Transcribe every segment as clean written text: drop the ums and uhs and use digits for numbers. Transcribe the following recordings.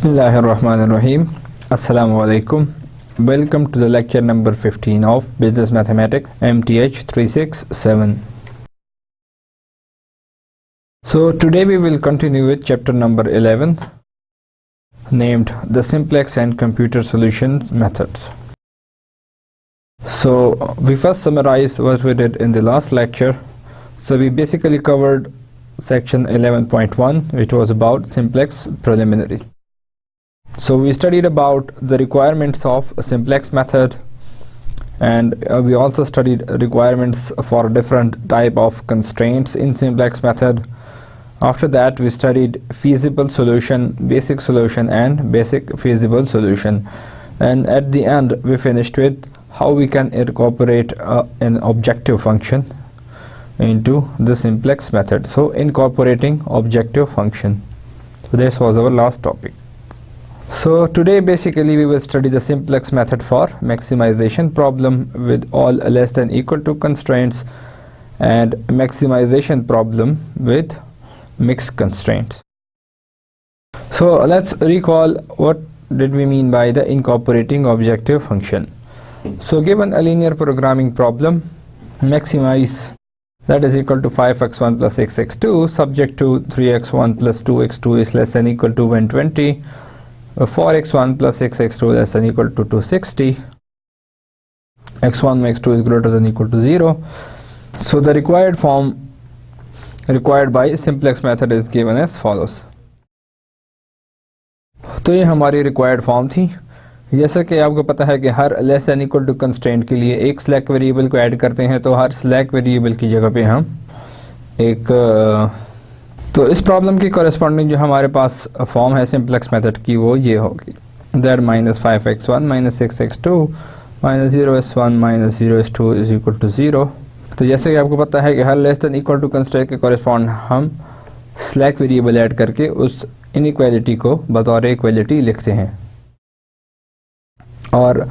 Bismillahirrahmanirrahim. Assalamu alaikum. Welcome to the lecture number 15 of Business Mathematics MTH 367. So today we will continue with chapter number 11 named the simplex and computer solutions methods. So we first summarize what we did in the last lecture. So we basically covered section 11.1, which was about simplex preliminaries. So we studied about the requirements of a simplex method, and we also studied requirements for different type of constraints in simplex method. After that we studied feasible solution, basic solution and basic feasible solution, and at the end we finished with how we can incorporate an objective function into the simplex method. So incorporating objective function. So this was our last topic. So today basically we will study the simplex method for maximization problem with all less than equal to constraints, and maximization problem with mixed constraints. So let's recall what did we mean by the incorporating objective function. So given a linear programming problem, maximize that is equal to 5x1 plus 6x2 subject to 3x1 plus 2x2 is less than equal to 120, 4x1 plus 6x2 less than equal to 260, x1 max 2 is greater than equal to 0. So the required form required by simplex method is given as follows. तो ये हमारी required form थी. जैसा कि आपको पता है कि हर less than equal to constraint के लिए एक स्लैक वेरिएबल को ऐड करते हैं, तो हर स्लैक वेरिएबल की जगह पे हम एक तो इस प्रॉब्लम की कॉरेस्पॉन्डिंग जो हमारे पास फॉर्म है सिंप्लेक्स मेथड की वो ये होगी that minus 5x1 minus 6x2 minus 0s1 minus 0s2 is equal to 0. तो जैसे कि आपको पता है कि हर less than equal to constraint के कॉरेस्पॉन्ड हम स्लैक वेरिएबल ऐड करके उस इनइक्वालिटी को बतौर इक्वालिटी लिखते हैं. और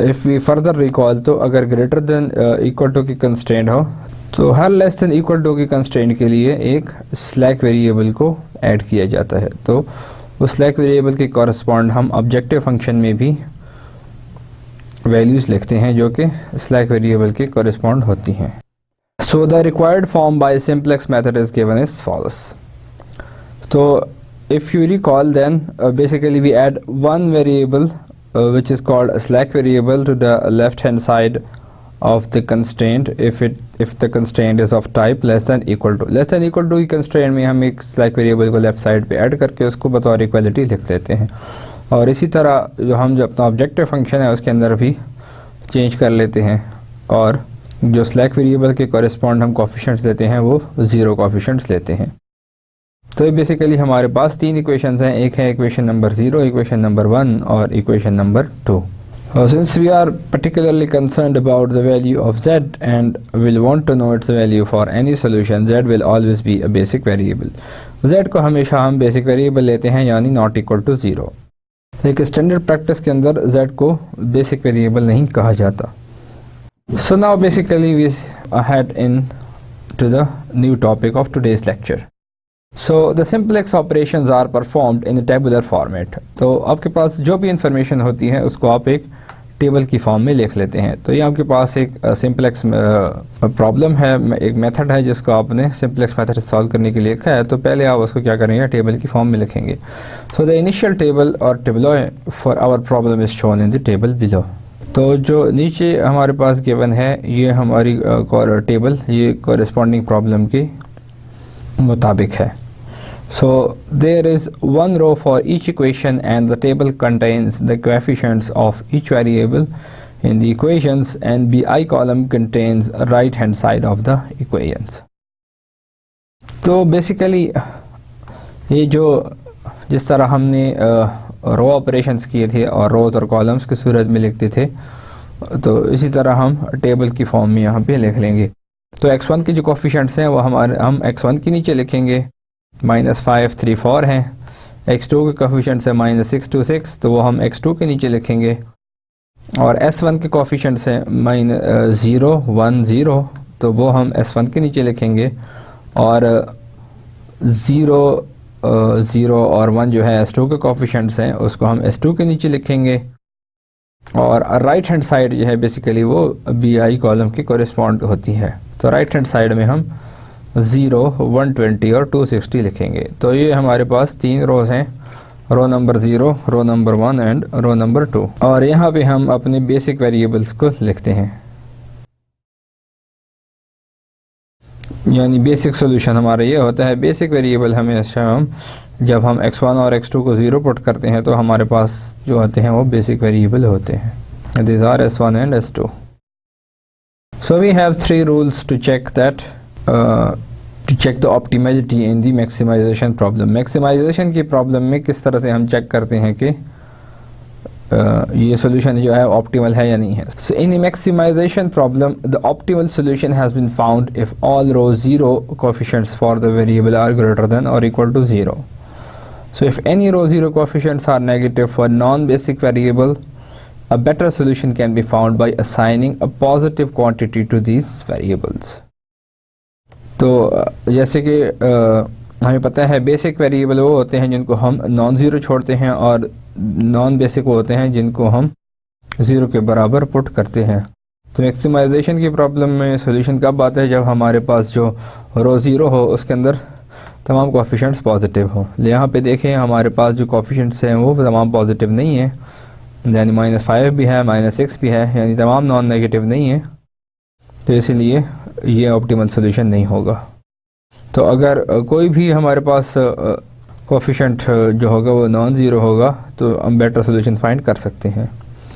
इफ़ वी फर्दर रिकॉल, तो अगर ग्रेटर देन इक्वल टू की कंस्ट्रेंट हो तो हर लेस देन इक्वल टू की कंस्ट्रेंट के लिए एक स्लैक वेरिएबल को ऐड किया जाता है. तो उस स्लैक वेरिएबल के कॉरेस्पॉन्ड हम ऑब्जेक्टिव फंक्शन में भी वैल्यूज़ लिखते हैं जो कि स्लैक वेरिएबल के कॉरेस्पॉन्ड होती हैं. So the required form by simplex method is given as follows. तो if you recall then basically we add one variable which is called a slack variable to the left hand side of the constraint if the constraint is of type less than equal to की constraint में हम एक slack variable को left side पे add करके उसको बतौर equality लिख लेते हैं. और इसी तरह जो हम जो अपना ऑब्जेक्टिव फंक्शन है उसके अंदर भी चेंज कर लेते हैं, और जो slack variable के कॉरेस्पॉन्ड हम कोफिशिएंट्स लेते हैं वो 0 कोफिशिएंट्स लेते हैं. तो बेसिकली हमारे पास तीन इक्वेशंस हैं. एक है इक्वेशन नंबर 0, इक्वेशन नंबर 1 और equation number 2. Since we are particularly concerned about the value of z and will want to know its value for any solution, z will always be a basic variable. z को हमेशा हम basic variable लेते हैं, यानी not equal to 0. एक standard practice के अंदर z को बेसिक वेरिएबल नहीं कहा जाता. So now basically we head in to the new topic of today's lecture. So the simplex operations are performed in a tabular format. तो आपके पास जो भी इंफॉर्मेशन होती है उसको आप एक टेबल की फॉर्म में लिख लेते हैं. तो ये आपके पास एक सिंप्लेक्स प्रॉब्लम है, एक मेथड है जिसको आपने सिंप्लेक्स मेथड सॉल्व करने के लिए लिखा है. तो पहले आप उसको क्या करेंगे, टेबल की फॉर्म में लिखेंगे. सो द इनिशियल टेबल और tableau for our problem is shown in the table below. तो जो नीचे हमारे पास गिवन है ये हमारी टेबल ये कॉरेस्पॉन्डिंग प्रॉब्लम के मुताबिक है. So there is one row for each equation and the table contains the coefficients of each variable in the equations, and BI column contains right hand side of the equations. तो basically ये जो जिस तरह हमने रो operations किए थे और रोज और कॉलम्स की सूरत में लिखते थे, तो इसी तरह हम टेबल की फॉर्म में यहाँ पे लिख लेंगे. तो x1 के जो कोफिशिएंट्स हैं वो हम x1 के नीचे लिखेंगे, -5 3 4 हैं. x2 के कोफिशिएंट्स है -6 2 6, तो वो हम x2 के नीचे लिखेंगे. और s1 के कोफिशिएंट्स हैं -0 1 0, तो वो हम s1 के नीचे लिखेंगे. और 0 0 और 1 जो है S2 के कोफिशिएंट्स हैं, उसको हम S2 के नीचे लिखेंगे, और राइट हैंड साइड जो है बेसिकली वो BI कॉलम की कोरिस्पॉन्ड होती है। तो राइट हैंड साइड में हम 0, 120 और 260 लिखेंगे। तो ये हमारे पास 3 रोज हैं, row number 0, row number 1 and row number 2। और यहाँ पे हम अपने बेसिक वेरिएबल्स को लिखते हैं, यानी बेसिक सोल्यूशन हमारा ये होता है। बेसिक वेरिएबल हमेशा हम जब हम x1 और x2 को 0 पुट करते हैं तो हमारे पास जो होते हैं वो बेसिक वेरिएबल होते हैं। These are S1 and S2. So we have 3 rules to check that to check the optimality in the maximization problem. Maximization की प्रॉब्लम में किस तरह से हम चेक करते हैं कि ये सोल्यूशन जो है ऑप्टिमल है या नहीं है। So in a maximization problem, the optimal solution has been found if all row 0 coefficients for the variable are greater than or equal to 0. So if any row 0 coefficients are negative for non-basic variable, a better solution can be found by assigning a positive quantity to these variables. तो जैसे कि हमें पता है basic variable वो होते हैं जिनको हम नॉन ज़ीरो छोड़ते हैं, और नॉन बेसिक वो होते हैं जिनको हम 0 के बराबर पुट करते हैं। तो मैक्सिमाइजेशन की प्रॉब्लम में सोल्यूशन कब आता है? जब हमारे पास जो रो 0 हो उसके अंदर तमाम कोएफिशिएंट्स पॉजिटिव हो। यहाँ पे देखें हमारे पास जो कोएफिशिएंट्स हैं वो तमाम पॉजिटिव नहीं है, यानी -5 भी है, -6 भी है, यानी तमाम नॉन नेगेटिव नहीं है। तो इसलिए ये ऑप्टिमल सोल्यूशन नहीं होगा। तो अगर कोई भी हमारे पास कोएफिशिएंट जो होगा वो नॉन ज़ीरो होगा तो हम बेटर सोल्यूशन फाइंड कर सकते हैं।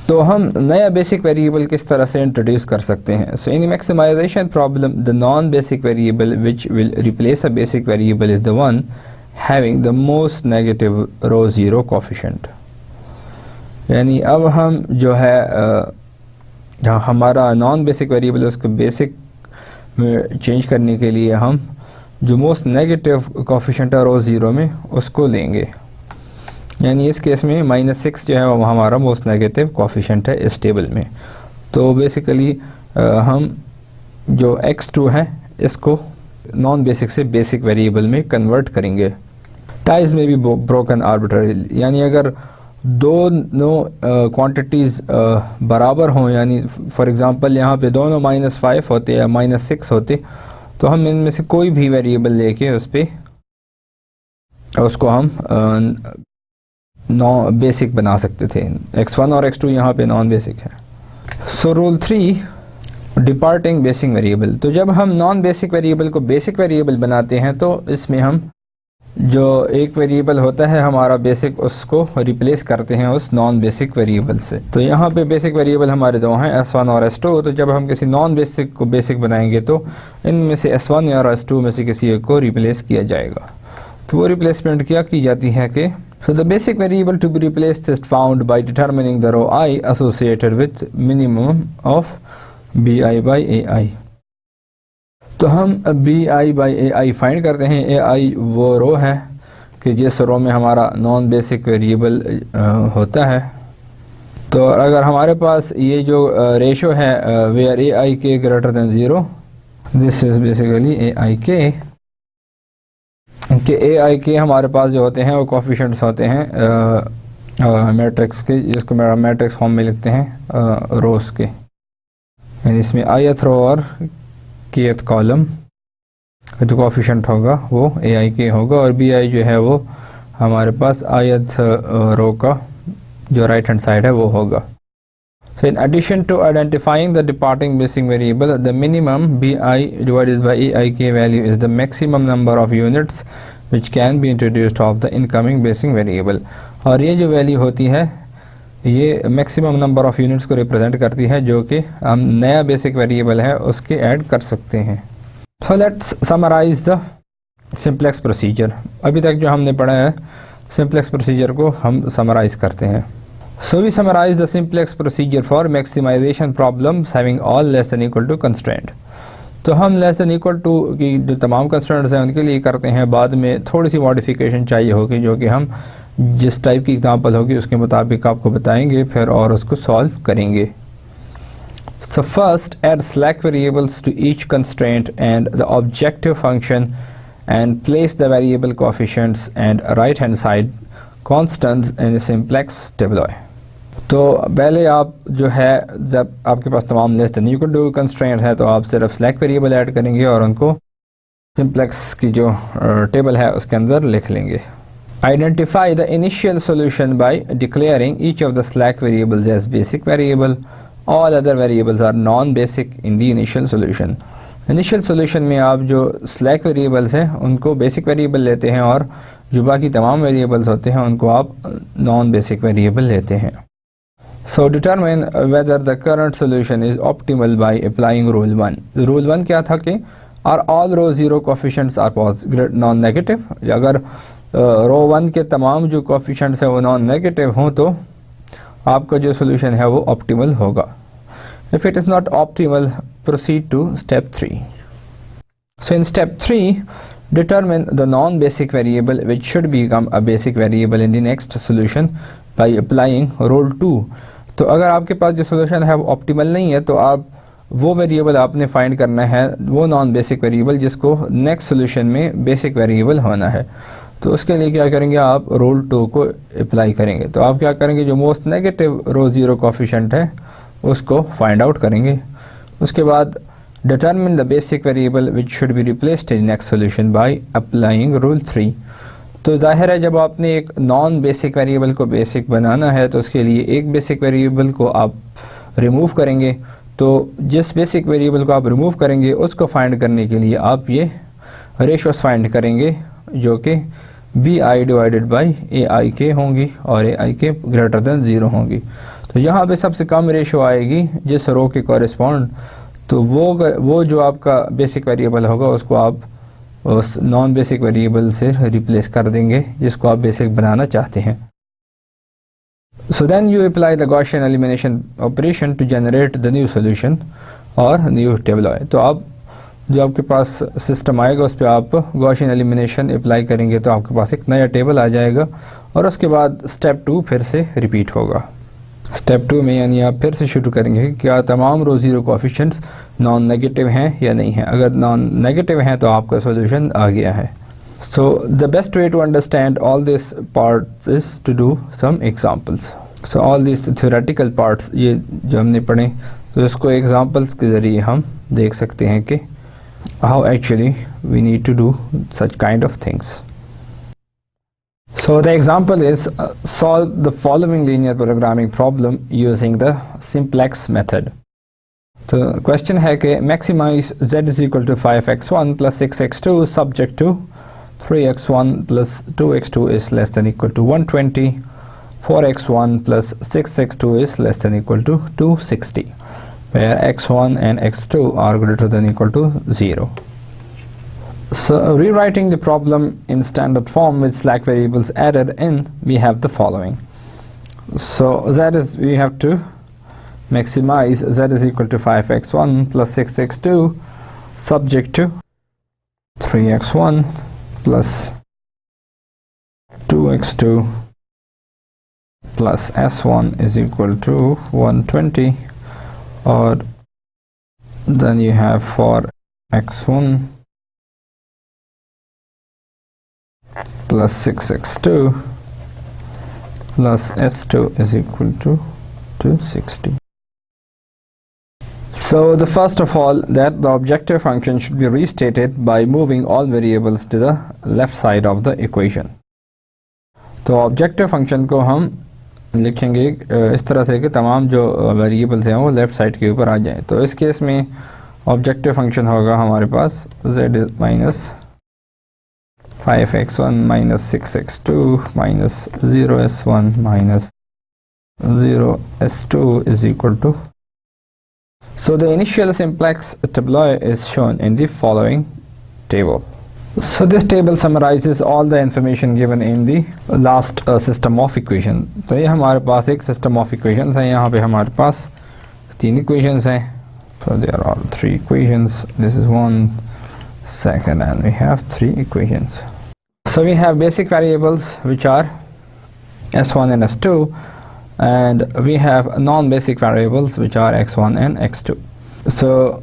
तो हम नया बेसिक वेरिएबल किस तरह से इंट्रोड्यूस कर सकते हैं? So in maximization problem the non basic variable which will replace a basic variable is the one having the most negative row 0 coefficient. यानी अब हम जो है जहाँ हमारा नॉन बेसिक वेरिएबल है उसको बेसिक में चेंज करने के लिए हम जो मोस्ट नेगेटिव कोएफिशिएंट है रो 0 में उसको लेंगे। यानी इस केस में -6 जो है वो हमारा मोस्ट नेगेटिव कोएफिशिएंट है इस टेबल में। तो बेसिकली हम जो x2 है इसको नॉन बेसिक से बेसिक वेरिएबल में कन्वर्ट करेंगे। टाइज में भी ब्रोकन आर्बिट्ररी, यानी अगर दोनों क्वांटिटीज़ बराबर हों, यानी फॉर एग्ज़ाम्पल यहाँ पे दोनों -5 होते या -6 होते, तो हम इनमें से कोई भी वेरिएबल लेके उसको हम नॉन बेसिक बना सकते थे। x1 और x2 यहाँ पे नॉन बेसिक है। So rule 3 departing basic variable. तो जब हम नॉन बेसिक वेरिएबल को बेसिक वेरिएबल बनाते हैं तो इसमें हम जो एक वेरिएबल होता है हमारा बेसिक उसको रिप्लेस करते हैं उस नॉन बेसिक वेरिएबल से। तो यहाँ पे बेसिक वेरिएबल हमारे दो हैं, S1 और S2। तो जब हम किसी नॉन बेसिक को बेसिक बनाएंगे तो इनमें से S1 या S2 में से किसी एक को रिप्लेस किया जाएगा। तो वो रिप्लेसमेंट क्या की जाती है कि so the basic variable to be replaced is found by determining the row I associated with minimum of bi by ai। तो हम bi by ai फाइंड करते हैं। ai वो रो है कि जिस रो में हमारा नॉन बेसिक वेरिएबल होता है। तो अगर हमारे पास ये जो रेशो है where ai k greater than 0, this is basically ai k कि ai के हमारे पास जो होते हैं वो कोएफिशिएंट्स होते हैं मैट्रिक्स के, जिसको मैट्रिक्स फॉर्म में लिखते हैं रोज के। यानी इसमें ith रो और kth कॉलम का जो कोएफिशिएंट होगा वो ai के होगा, और bi जो है वो हमारे पास ith रो का जो राइट हैंड साइड है वो होगा। So in addition to identifying the departing basic variable, the minimum bi divided by aik value is the maximum number of units which can be introduced of the incoming basic variable। और ये जो value होती है ये maximum number of units को represent करती है जो कि हम नया बेसिक वेरिएबल है उसके ऐड कर सकते हैं। So let's summarize the simplex procedure. अभी तक जो हमने पढ़ा है सिंप्लेक्स प्रोसीजर को हम समराइज करते हैं। So we summarize the simplex procedure for maximization problems having all less than equal to constraint। तो हम लेस देन इक्वल टू की जो तमाम कंस्ट्रेंट्स हैं उनके लिए करते हैं, बाद में थोड़ी सी मॉडिफिकेशन चाहिए होगी जो कि हम जिस टाइप की एग्जांपल होगी उसके मुताबिक आपको बताएंगे फिर और उसको सॉल्व करेंगे। So first add slack variables to each constraint and the objective function and place the variable coefficients and right hand side constants in a simplex tableau. तो पहले आप जो है जब आपके पास तमाम less than equal to constraint है तो आप सिर्फ सिलेक्ट वेरिएबल ऐड करेंगे और उनको सिंप्लेक्स की जो टेबल है उसके अंदर लिख लेंगे. Identify the initial solution by declaring each of the slack variables as basic variable. All other variables are non-basic in the initial solution. Initial solution में आप जो slack variables हैं उनको basic variable लेते हैं और जो बाकी तमाम variables होते हैं उनको आप non-basic variable लेते हैं. So determine whether the current solution is optimal by applying rule 1. Rule 1 क्या था कि are all row zero coefficients are positive non-negative. अगर रो 1 के तमाम जो कोफिशिएंट्स है वो नॉन नेगेटिव हों तो आपका जो सोल्यूशन है वो ऑप्टिमल होगा. If it is not optimal proceed to step 3. So in step 3 determine the non basic variable which should become a basic variable in the next solution by applying rule 2. तो अगर आपके पास जो solution है वो optimal नहीं है तो आप वो वेरिएबल आपने फाइंड करना है, वो नॉन बेसिक वेरिएबल जिसको नेक्स्ट सोल्यूशन में बेसिक वेरिएबल होना है. तो उसके लिए क्या करेंगे, आप रूल 2 को अप्लाई करेंगे. तो आप क्या करेंगे, जो most negative row zero coefficient है उसको फाइंड आउट करेंगे. उसके बाद determine the basic variable which should be replaced in next solution by applying rule 3. तो जाहिर है जब आपने एक नॉन बेसिक वेरिएबल को बेसिक बनाना है तो उसके लिए एक बेसिक वेरिएबल को आप रिमूव करेंगे. तो जिस बेसिक वेरिएबल को आप रिमूव करेंगे उसको फाइंड करने के लिए आप ये रेशोस फाइंड करेंगे जो कि bi डिवाइडेड बाई aik होंगी और aik ग्रेटर देन 0 होंगी. तो यहाँ पे सबसे कम रेशो आएगी जिस रो के कॉरेस्पॉन्ड, तो वो जो आपका बेसिक वेरिएबल होगा उसको आप उस नॉन बेसिक वेरिएबल से रिप्लेस कर देंगे जिसको आप बेसिक बनाना चाहते हैं. So then you apply the Gaussian elimination operation to generate the new solution और न्यू टेबल. तो आप जो आपके पास सिस्टम आएगा उस पर आप गॉसियन एलिमिनेशन अप्लाई करेंगे तो आपके पास एक नया टेबल आ जाएगा और उसके बाद स्टेप 2 फिर से रिपीट होगा. स्टेप 2 में यानी आप फिर से शुरू करेंगे कि क्या तमाम row zero coefficients non negative हैं या नहीं है. अगर नॉन नेगेटिव हैं तो आपका सोल्यूशन आ गया है. So the best way to understand all this parts is to do some examples. So all this theoretical parts ये जो हमने पढ़े तो इसको एग्जांपल्स के ज़रिए हम देख सकते हैं कि how actually we need to do such kind of things. So the example is solve the following linear programming problem using the simplex method. तो question है कि maximize z is equal to 5x1 plus 6x2 subject to 3x1 plus 2x2 is less than equal to 120, 4x1 plus 6x2 is less than equal to 260. where x1 and x2 are greater than equal to 0. So rewriting the problem in standard form with slack variables added in, we have the following. So that is, we have to maximize z is equal to 5x1 plus 6x2 subject to 3x1 plus 2x2 plus s1 is equal to 120. Or then you have for x1 plus 6x2 plus s2 is equal to 260. So the first of all that the objective function should be restated by moving all variables to the left side of the equation. तो objective function को हम लिखेंगे इस तरह से कि तमाम जो वेरिएबल्स हैं वो लेफ़्ट साइड के ऊपर आ जाएं. तो इस केस में ऑब्जेक्टिव फंक्शन होगा हमारे पास z minus 5x1 minus 6x2 minus 0s1 minus 0s2 is equal to. So the initial simplex tableau is shown in the following table. So this table summarizes all the information given in the last system of equation. तो ये हमारे पास एक system of equations है. यहाँ पे हमारे पास 3 equations हैं. So there are 3 equations. This is one, second, and we have 3 equations. So we have basic variables which are s1 and s2, and we have non-basic variables which are x1 and x2. So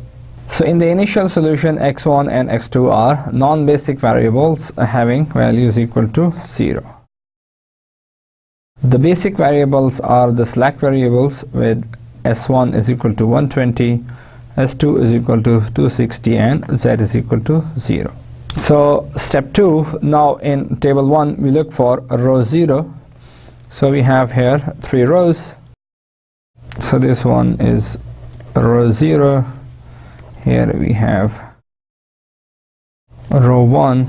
So in the initial solution, x1 and x2 are non-basic variables having values equal to 0. The basic variables are the slack variables with s1 is equal to 120, s2 is equal to 260, and z is equal to 0. So step 2, now in table 1 we look for row 0. So we have here 3 rows. So this one is row 0. Here we have row 1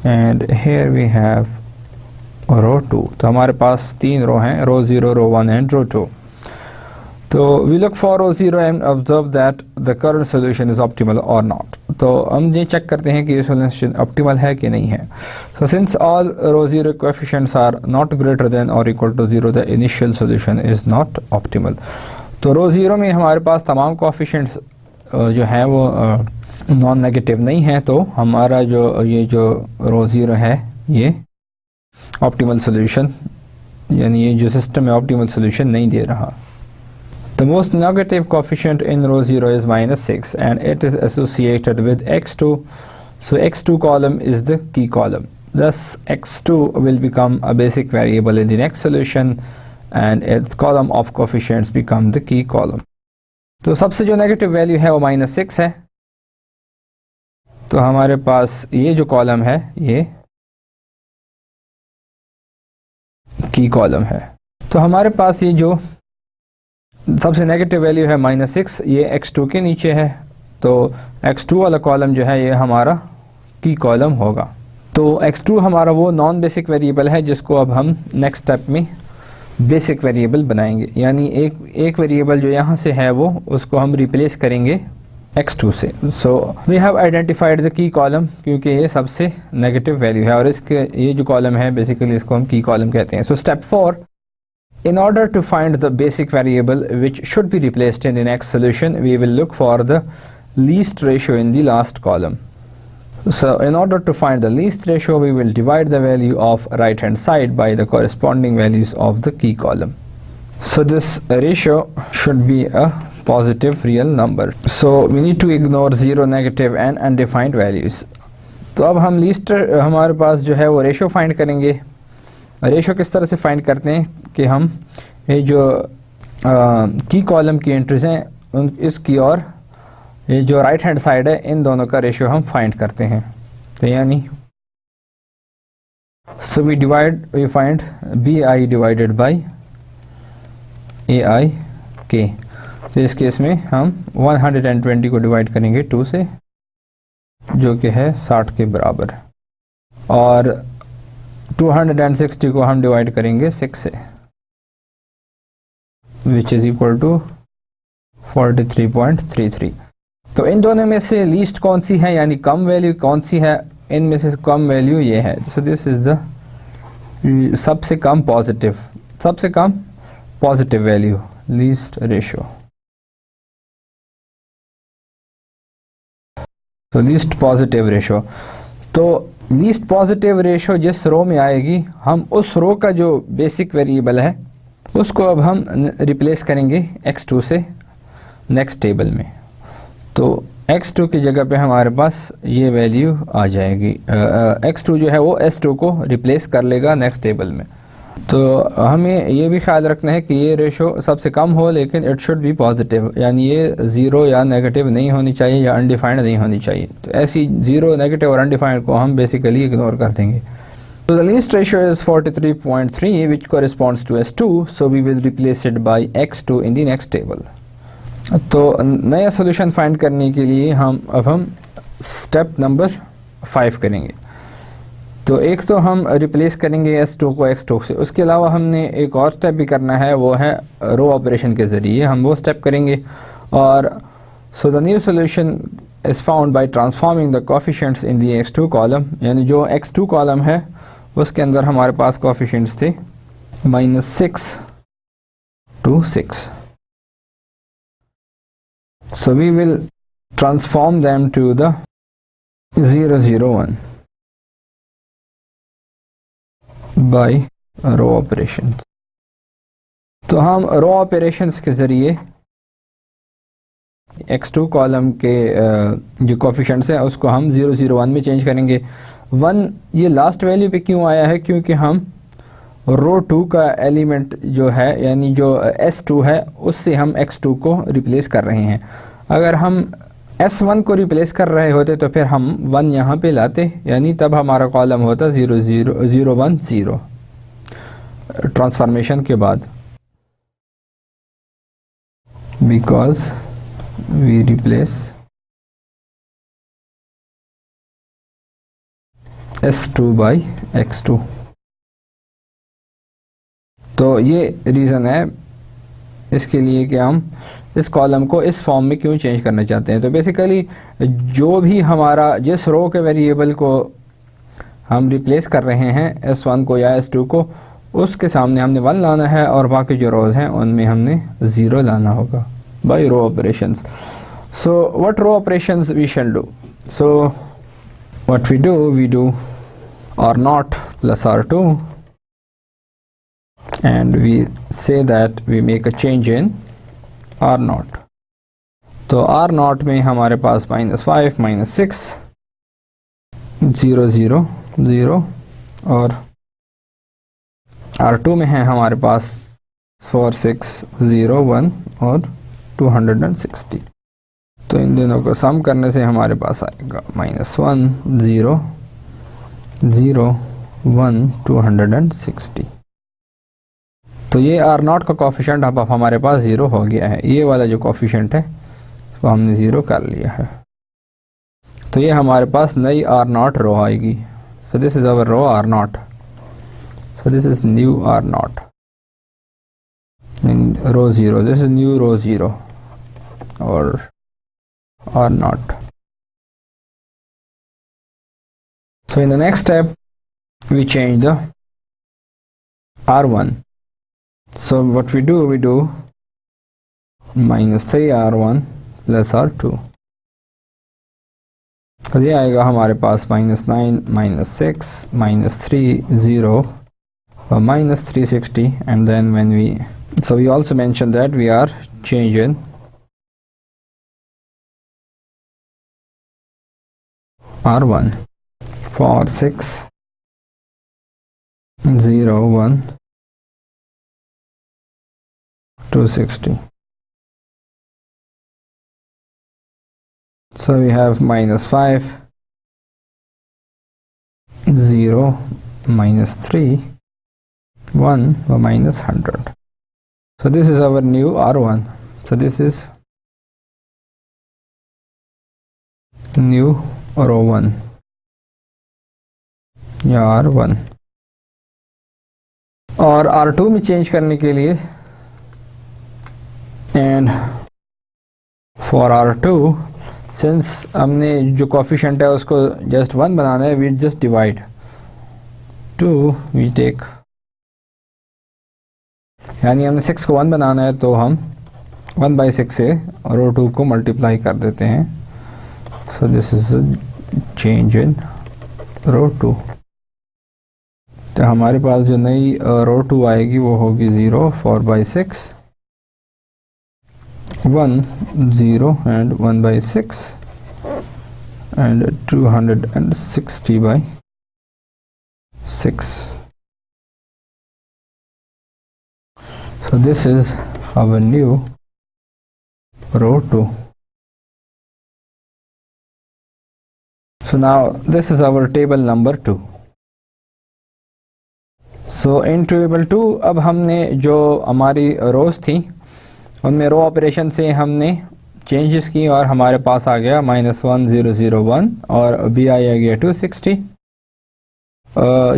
and here we have row 2. तो हमारे पास 3 रो हैं, row 0, row 1 and row 2. तो we look for row 0 and observe that the current solution is optimal or not. तो हम ये check करते हैं कि ये solution optimal है कि नहीं है. So since all row 0 coefficients are not greater than or equal to 0, the initial solution is not optimal. तो row 0 में हमारे पास तमाम coefficients जो है वो नॉन नेगेटिव नहीं है, तो हमारा ये जो रो 0 है ये ऑप्टिमल सोल्यूशन यानी ये जो सिस्टम है ऑप्टिमल सोल्यूशन नहीं दे रहा. The most negative coefficient in row 0 is -6 and it is associated with x2. सो x2 column is the key column. Thus x2 will become a basic variable in the next solution and its column of coefficients become the key column. तो सबसे जो negative value है वो -6 है. तो हमारे पास ये जो कॉलम है ये की कॉलम है. तो हमारे पास ये जो सबसे नेगेटिव वैल्यू है -6, ये x2 के नीचे है. तो x2 वाला कॉलम जो है ये हमारा की कॉलम होगा. तो x2 हमारा वो नॉन बेसिक वेरिएबल है जिसको अब हम नेक्स्ट स्टेप में बेसिक वेरिएबल बनाएंगे, यानी एक वेरिएबल जो यहाँ से है वो उसको हम रिप्लेस करेंगे x2 से. So we have identified the key column क्योंकि ये सबसे नेगेटिव वैल्यू है और इसके ये जो कॉलम है बेसिकली इसको हम की कॉलम कहते हैं. So step 4, in order to find the basic variable which should be replaced in the next solution, we will look for the least ratio in the last column. So in order to find the least ratio, we will divide the value of right hand side by the corresponding values of the key column. So this ratio should be a positive real number. So we need to ignore 0, negative and undefined values. तो अब हम least हमारे पास जो है वो ratio find करेंगे. Ratio किस तरह से फाइंड करते हैं कि हम ये जो की कॉलम की एंट्रीज हैं इसकी और ये जो राइट हैंड साइड है इन दोनों का रेशियो हम फाइंड करते हैं. तो यानी so we find BI divided by AI K. तो इस केस में हम 120 को डिवाइड करेंगे 2 से जो कि है 60 के बराबर, और 260 को हम डिवाइड करेंगे 6 से विच इज इक्वल टू 43.33. तो इन दोनों में से लीस्ट कौन सी है यानी कम वैल्यू कौन सी है, इनमें से कम वैल्यू ये है. सो दिस इज द सबसे कम पॉजिटिव वैल्यू लीस्ट रेशियो. तो लीस्ट पॉजिटिव रेशियो, तो लीस्ट पॉजिटिव रेशियो जिस रो में आएगी हम उस रो का जो बेसिक वेरिएबल है उसको अब हम रिप्लेस करेंगे x2 से नेक्स्ट टेबल में. तो x2 की जगह पे हमारे पास ये वैल्यू आ जाएगी. x2 जो है वो s2 को रिप्लेस कर लेगा नेक्स्ट टेबल में. तो हमें ये भी ख्याल रखना है कि ये रेशो सबसे कम हो लेकिन इट शुड बी पॉजिटिव, यानी ये ज़ीरो या नेगेटिव नहीं होनी चाहिए या अनडिफाइंड नहीं होनी चाहिए. तो ऐसी ज़ीरो, नेगेटिव और अनडिफाइंड को हम बेसिकली इग्नोर कर देंगे. So the least ratio is 43.3 which corresponds to S2, so we will replace it by X2 in the next table. तो नया सॉल्यूशन फाइंड करने के लिए हम स्टेप नंबर 5 करेंगे. तो एक तो हम रिप्लेस करेंगे S2 को X2 से, उसके अलावा हमने एक और स्टेप भी करना है, वो है रो ऑपरेशन के ज़रिए हम वो स्टेप करेंगे. और so the new solution is found by transforming the coefficients in the X2 column, यानी जो X2 कॉलम है उसके अंदर हमारे पास कोएफिशिएंट्स थे -6 to 6. So we will transform them to the 0, 0, 1 by row operations. तो हम रो ऑपरेशंस के ज़रिए x2 कॉलम के जो कोफिशेंट्स हैं उसको हम 0 0 1 में चेंज करेंगे। 1 ये लास्ट वैल्यू पे क्यों आया है, क्योंकि हम रो 2 का एलिमेंट जो है यानी जो s2 है उससे हम x2 को रिप्लेस कर रहे हैं। अगर हम s1 को रिप्लेस कर रहे होते तो फिर हम 1 यहाँ पे लाते, यानी तब हमारा कॉलम होता 0 0 0 1 0 ट्रांसफॉर्मेशन के बाद, because we replace s2 by x2। तो ये रीज़न है इसके लिए कि हम इस कॉलम को इस फॉर्म में क्यों चेंज करना चाहते हैं। तो बेसिकली जो भी हमारा जिस रो के वेरिएबल को हम रिप्लेस कर रहे हैं s1 को या s2 को, उसके सामने हमने 1 लाना है और बाकी जो रोज़ हैं उनमें हमने 0 लाना होगा by row operations. So what row operations we shall do? So what we do r0 plus r2 and we say that we make a change in r0। तो r0 में हमारे पास -5 -6 0 0 0 और r2 में है हमारे पास 4 6 0 1 और 260। तो इन दोनों को सम करने से हमारे पास आएगा -1 0 0 1 260। तो ये r0 का कोफिशिएंट अब हमारे पास 0 हो गया है। ये वाला जो कोफिशिएंट है वो हमने 0 कर लिया है। तो ये हमारे पास नई r0 रो आएगी। So this is our row r0। So this is new r0 in row 0। This is new row 0 और r0। So in the next step we change the r1। So what we do -3r1 plus r2। तो ये आएगा हमारे पास -9 -6 -3 0 or -360। and then when we also mentioned that we are changing r1 for 6 0 1 260। So we have -5 0 -3 1 or -100। So this is our new r1। So this is new row 1 या r1। और r2 में change करने के लिए and for r2 since हमने जो coefficient है उसको जस्ट 1 बनाना है, we just divide 2 we take, यानी हमने 6 को 1 बनाना है तो हम 1/6 से रो 2 को मल्टीप्लाई कर देते हैं। So this is change in row 2। तो हमारे पास जो नई रो 2 आएगी वो होगी 0 4/6 1 0 and 1/6 and 260/6। So this is our new row 2। So now this is our table number 2। So in table 2 अब हमने जो हमारी रोज थी उनमें रो ऑपरेशन से हमने चेंजेस की और हमारे पास आ गया -1 0 0 1 और बी आ गया 260।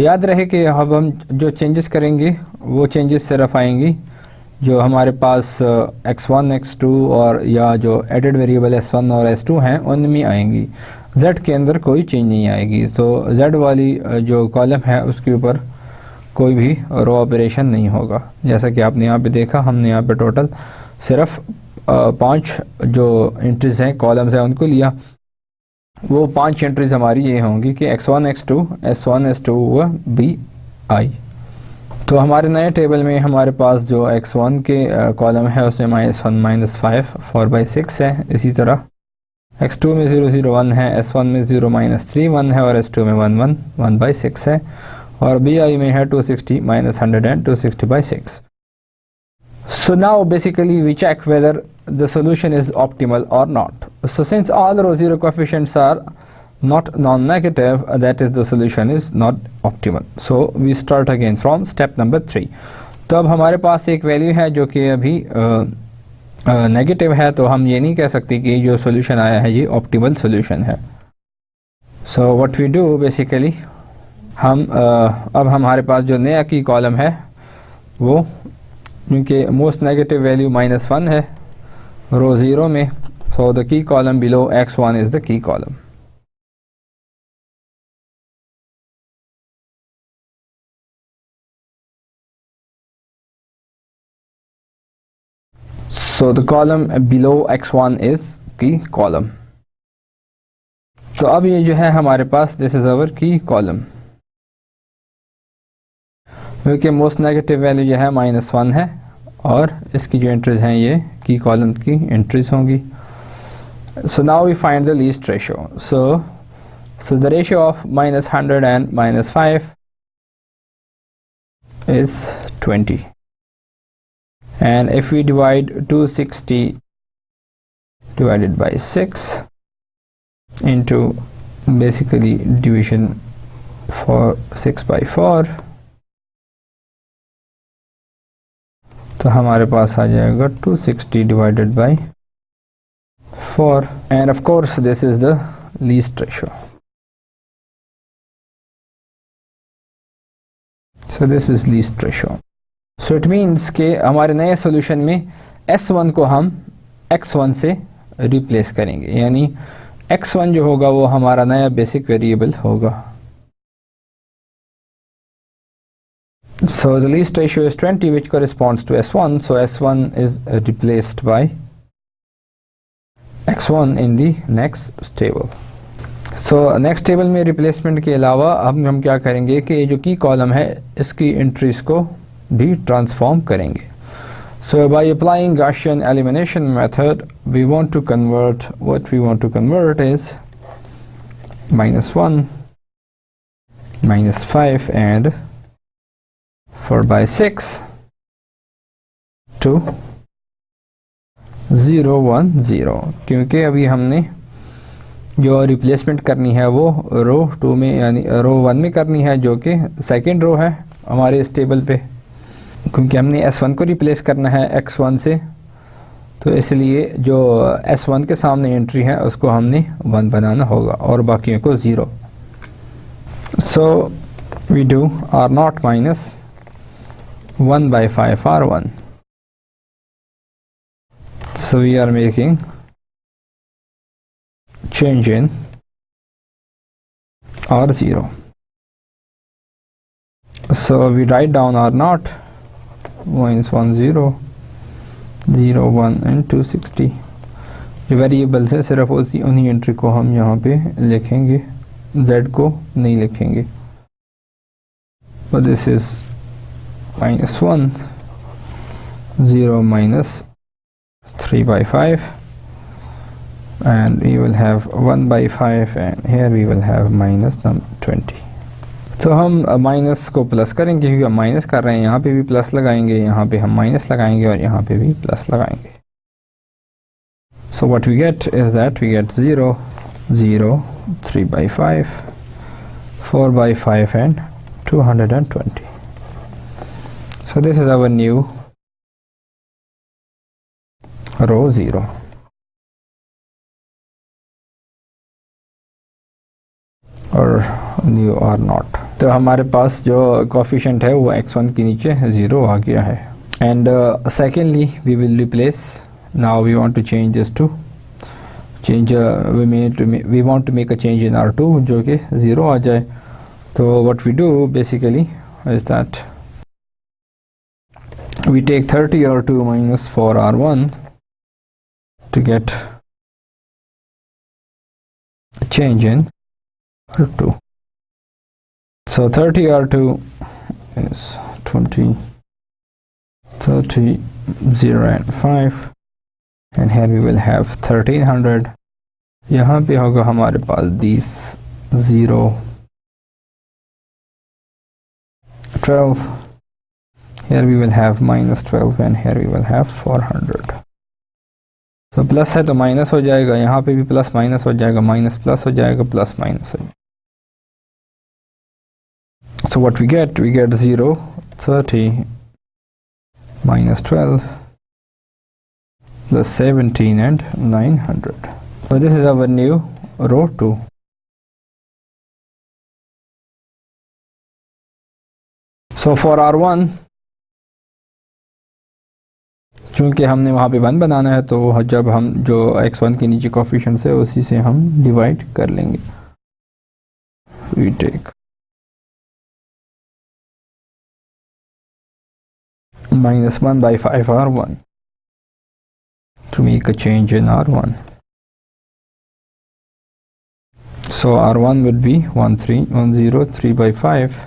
याद रहे कि अब हम जो चेंजेस करेंगे वो चेंजेस सिर्फ आएंगी जो हमारे पास x1 x2 और या जो एडेड वेरिएबल s1 और s2 हैं उनमें आएंगी। z के अंदर कोई चेंज नहीं आएगी। तो z वाली जो कॉलम है उसके ऊपर कोई भी रो ऑपरेशन नहीं होगा। जैसा कि आपने यहाँ पे देखा, हमने यहाँ पे टोटल सिर्फ 5 जो एंट्रीज हैं कॉलम्स हैं उनको लिया। वो 5 एंट्रीज हमारी ये होंगी कि x1 x2 s1 s2 व bi। तो हमारे नए टेबल में हमारे पास जो x1 के कॉलम है उसमें -1 -5 4/6 है। इसी तरह x2 में 0 0 1 है, s1 में 0 -3 1 है और s2 में 1 1 1/6 है और bi में है 260 -100 and 260/6. So now basically we check whether the solution is optimal or not. So since all row zero coefficients are not non-negative, that is the solution is not optimal. So we start again from step number 3. तो अब हमारे पास एक value है जो कि अभी negative है, तो हम ये नहीं कह सकते कि जो सोल्यूशन आया है ये ऑप्टिमल सोल्यूशन है। So what we do basically हम अब हमारे पास जो नया की कॉलम है वो, क्योंकि मोस्ट नेगेटिव वैल्यू -1 है रो 0 में, so the key column below x1 is the key column. So the column below x1 is key column. तो अब ये जो है हमारे पास दिस इज अवर की कॉलम, क्योंकि मोस्ट नेगेटिव वैल्यू जो है -1 है और इसकी जो एंट्रीज हैं ये की कॉलम की एंट्रीज होंगी। So now we find the least ratio. So the ratio of -100 and -5 is 20. And if we divide 260 divided by 6 into basically division for 6/4, तो हमारे पास आ जाएगा 260 divided by 4 and of course this is the least ratio. So this is least ratio. So it means कि हमारे नए solution में S1 को हम X1 से रिप्लेस करेंगे, यानी X1 जो होगा वो हमारा नया बेसिक वेरिएबल होगा। So the least ratio is 20 which corresponds to S1, so S1 is replaced by X1 in the next table. So next table में रिप्लेसमेंट के अलावा अब हम क्या करेंगे कि जो की कॉलम है इसकी एंट्रीज को भी ट्रांसफॉर्म करेंगे। So by applying Gaussian elimination method, we want to convert, what we want to convert is -1, -5 and 4/6 to 0 1 0, क्योंकि अभी हमने जो रिप्लेसमेंट करनी है वो रो 2 में यानी रो 1 में करनी है, जो कि सेकेंड रो है हमारे इस टेबल पे, क्योंकि हमने S1 को रिप्लेस करना है X1 से, तो इसलिए जो S1 के सामने एंट्री है उसको हमने 1 बनाना होगा और बाकियों को 0। So we do R0 minus 1/5 R1, so we are making change in R0. So we write down R0 -1 0 0 1 and 260। जो वेरिएबल्स है सिर्फ उन्हीं एंट्री को हम यहाँ पे लिखेंगे, z को नहीं लिखेंगे। But this is -1 0 -3/5 and we will have 1/5 and here we will have -20। तो हम माइनस को प्लस करेंगे, क्योंकि हम माइनस कर रहे हैं, यहाँ पे भी प्लस लगाएंगे, यहाँ पे हम माइनस लगाएंगे और यहाँ पे भी प्लस लगाएंगे। So what we get is that we get 0 0 3/5 4/5 and 220। So this is our new row 0। और न्यू R0, तो हमारे पास जो कोफिशिएंट है वो x1 के नीचे 0 आ गया है। And secondly we will replace, now we want to change this to change we want to make a change in R2 जो कि 0 आ जाए। तो what we do basically is that we take 30 R2 minus 4 R1 to get a change in R2. So 30 R2 is 20, 30, 0 and 5, and here we will have 1300. यहाँ पे होगा हमारे पास 20, 0, 12. Here we will have minus 12 and here we will have 400. So plus है तो minus हो जाएगा, यहाँ पे भी प्लस माइनस हो जाएगा, माइनस प्लस हो जाएगा, प्लस माइनस हो जाएगा. So what we get 0, 30 minus 12 plus 17 and 900. So this is our new row 2. So for R1, चूँकि हमने वहाँ पे 1 बनाना है तो जब हम जो x1 के नीचे कोफिशिएंट है उसी से हम डिवाइड कर लेंगे. We take minus 1 by 5 R1 to make a change in R1. So R1 would be 3 by 5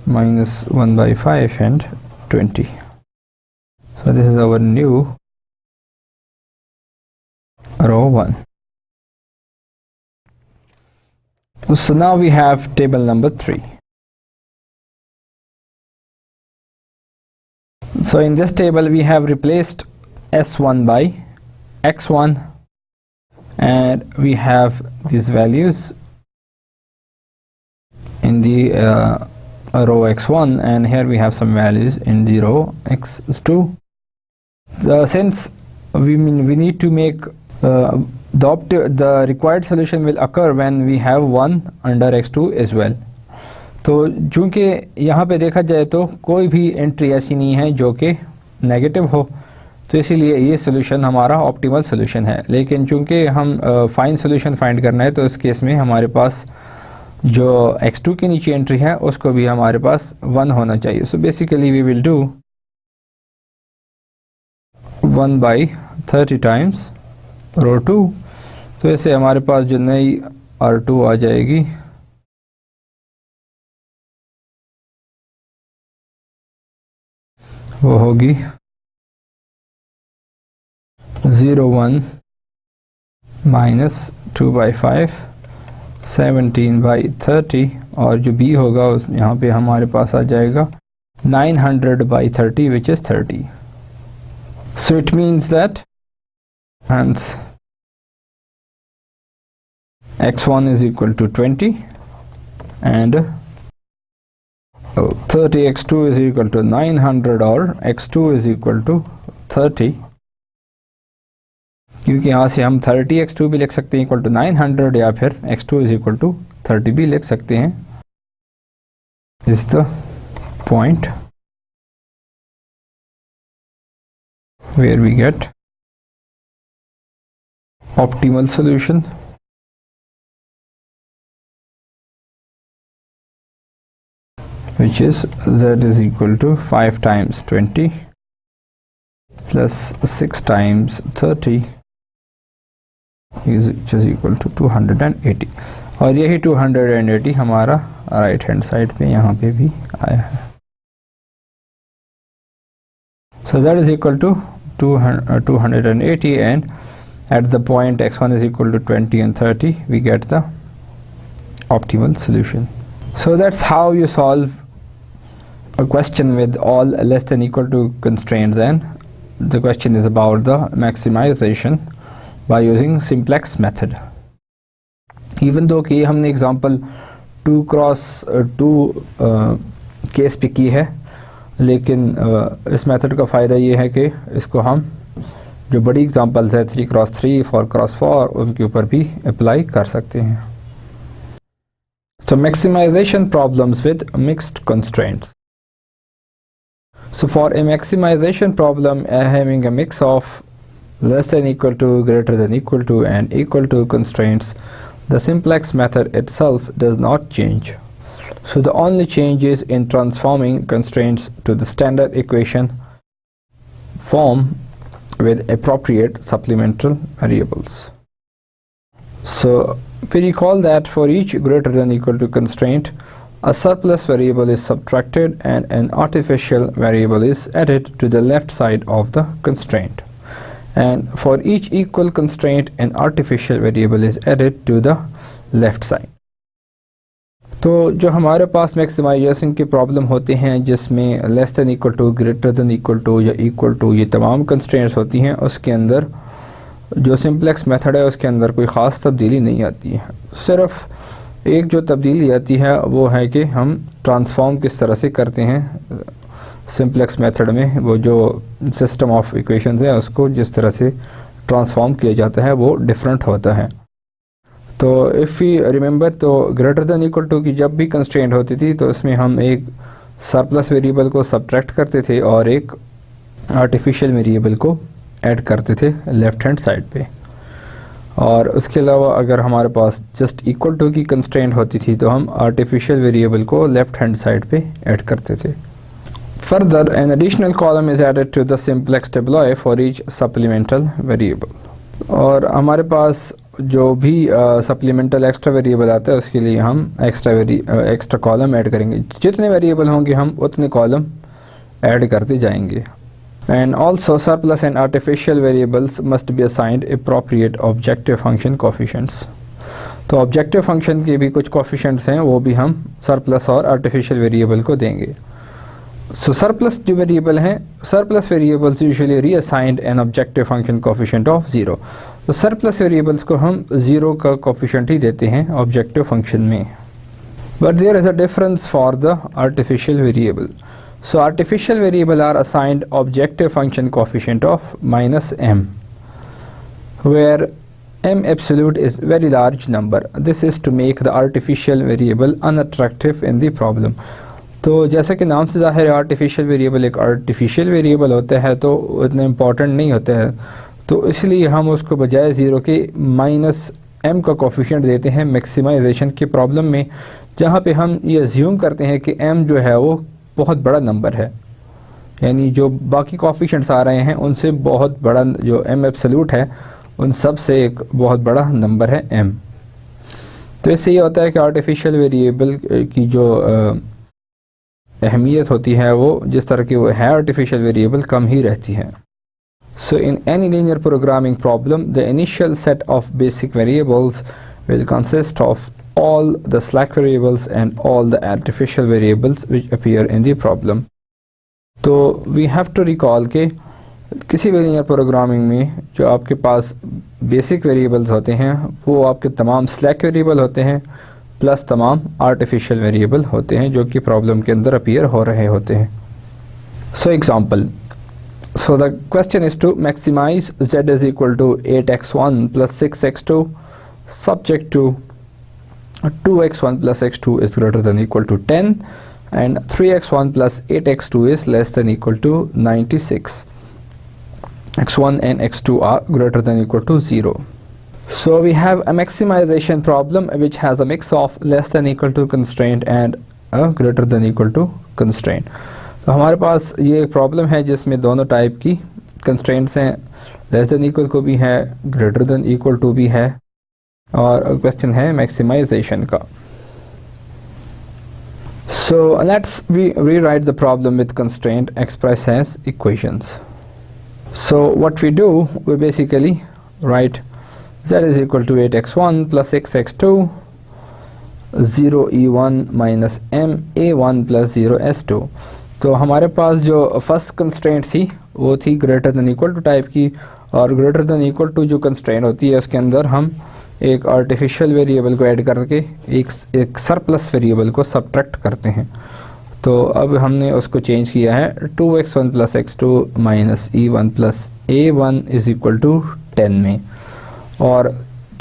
minus 1 by 5 and 20. So this is our new row 1. So now we have table number 3. So in this table we have replaced S1 by X1 and we have these values in the row X1 and here we have some values in the row X2. Since we need to make the required solution will occur when we have 1 under X2 as well. तो चूँकि यहाँ पे देखा जाए तो कोई भी entry ऐसी नहीं है जो कि नेगेटिव हो, तो इसीलिए ये सोल्यूशन हमारा ऑप्टिमल सोल्यूशन है. लेकिन चूँकि हम फाइन सोल्यूशन फाइंड करना है तो इस केस में हमारे पास जो x2 के नीचे एंट्री है उसको भी हमारे पास 1 होना चाहिए. So basically we will do 1 by 30 times row 2. तो ऐसे हमारे पास जो नई R2 आ जाएगी वो होगी 01 minus 2 by 5 17 by 30 और जो B होगा उस यहाँ पे हमारे पास आ जाएगा 900 by 30 which is 30. So it means that hence x1 is equal to 20 and 30 x2 is equal to 900 or x2 is equal to 30, क्योंकि यहाँ से हम 30 x2 भी लिख सकते हैं इक्वल टू 900 या फिर x2 is equal to 30 भी लिख सकते हैं. is the point where we get optimal solution. Which is z is equal to 5 times 20 plus 6 times 30 which is equal to 280. और यही 280 हमारा राइट हैंड साइड पे यहाँ पे भी आया है. So that is equal to 280 and at the point x1 is equal to 20 and 30 we get the optimal solution. So that's how you solve a question with all less than equal to constraints, and the question is about the maximization by using simplex method. Even though कि हमने example 2x2 case पे की है, लेकिन इस method का फ़ायदा ये है कि इसको हम जो बड़ी एग्जांपल्स है 3x3 4x4 उनके ऊपर भी अप्लाई कर सकते हैं. So maximization problems with mixed constraints. So for a maximization problem having a mix of less than equal to, greater than equal to and equal to constraints, the simplex method itself does not change. So the only change is in transforming constraints to the standard equation form with appropriate supplemental variables. So we recall that for each greater than equal to constraint, a surplus variable is subtracted and an artificial variable is added to the left side of the constraint, and for each equal constraint an artificial variable is added to the left side. तो जो हमारे पास maximisation की problem होती हैं जिसमें less than equal to, greater than equal to या equal to ये तमाम कंस्ट्रेंट्स होती हैं, उसके अंदर जो सिंप्लेक्स मेथड है उसके अंदर कोई ख़ास तब्दीली नहीं आती है। सिर्फ एक जो तब्दीली आती है वो है कि हम ट्रांसफॉर्म किस तरह से करते हैं सिंप्लेक्स मेथड में, वो जो सिस्टम ऑफ इक्वेशंस है उसको जिस तरह से ट्रांसफॉर्म किया जाता है वो डिफरेंट होता है। तो इफ़ यू रिमेंबर, तो ग्रेटर दैन इक्वल टू की जब भी कंस्ट्रेंट होती थी तो इसमें हम एक सरप्लस वेरिएबल को सब्ट्रैक्ट करते थे और एक आर्टिफिशियल वेरिएबल को ऐड करते थे लेफ़्ट हैंड साइड पे, और उसके अलावा अगर हमारे पास जस्ट इक्वल टू की कंस्ट्रेंट होती थी तो हम आर्टिफिशियल वेरिएबल को लेफ़्ट हैंड साइड पे ऐड करते थे। Further an additional column is added to the simplex tableau for each supplemental variable, और हमारे पास जो भी सप्लीमेंटल एक्स्ट्रा वेरिएबल आता है उसके लिए हम एक्स्ट्रा कॉलम ऐड करेंगे। जितने वेरिएबल होंगे हम उतने कॉलम ऐड करते जाएंगे। And also surplus and artificial variables must be assigned appropriate objective function coefficients. तो ऑब्जेक्टिव फंक्शन के भी कुछ कोफिशिएंट्स हैं, वो भी हम सरप्लस और आर्टिफिशियल वेरिएबल को देंगे। सो सरप्लस जो वेरिएबल हैं, surplus variables usually reassigned an objective function coefficient of 0। तो सरप्लस वेरिएबल्स को हम 0 का कोफिशिएंट ही देते हैं ऑब्जेक्टिव फंक्शन में। But there is a difference for the artificial variable. So artificial variable are assigned objective function coefficient of -m, where m absolute is very large number. This is to make the artificial variable unattractive in the problem. तो जैसा कि नाम से ज़ाहिर है artificial variable एक artificial variable होता है तो उतना इम्पॉर्टेंट नहीं होता है, तो इसलिए हम उसको बजाय 0 के -m का कोफिशिएंट देते हैं मैक्सिमाइजेशन की प्रॉब्लम में, जहाँ पे हम ये अज्यूम करते हैं कि m जो है वो बहुत बड़ा नंबर है, यानी जो बाकी कोफिशिएंट्स आ रहे हैं उनसे बहुत बड़ा, जो m एब्सोल्यूट है उन सब से एक बहुत बड़ा नंबर है m। तो इससे ये होता है कि आर्टिफिशियल वेरिएबल की जो अहमियत होती है वो जिस तरह की वो है आर्टिफिशियल वेरिएबल कम ही रहती है। So in any linear programming problem the initial set of basic variables will consist of all the slack variables and all the artificial variables which appear in the problem. तो we have to recall कि किसी भी linear programming में जो आपके पास basic variables होते हैं वो आपके तमाम स्लैक वेरिएबल होते हैं प्लस तमाम आर्टिफिशियल वेरिएबल होते हैं जो कि प्रॉब्लम के अंदर अपीयर हो रहे होते हैं। So example, so the question is to maximize z is equal to 8x1 plus 6x2 subject to 2x1 plus x2 is greater than equal to 10 and 3x1 plus 8x2 is less than equal to 96. x1 and x2 are greater than equal to 0. So we have a maximization problem which has a mix of less than equal to constraint and a greater than equal to constraint. तो हमारे पास ये problem है जिसमें दोनों type की constraints हैं, less than equal को भी है, ग्रेटर देन इक्वल टू भी है, और क्वेश्चन है मैक्सिमाइजेशन का। So let's rewrite the problem with constraint expressed as equations. So what we do, we basically write z is equal to 8x1 plus 6x2 0e1 minus m a1 plus 0s2। तो हमारे पास जो first constraint थी वो थी greater than equal to type की, और greater than equal to जो constraint होती है उसके अंदर हम एक आर्टिफिशियल वेरिएबल को ऐड करके एक सरप्लस वेरिएबल को सब्ट्रैक्ट करते हैं। तो अब हमने उसको चेंज किया है 2x1 plus x2 minus e1 plus a1 is equal to 10 में, और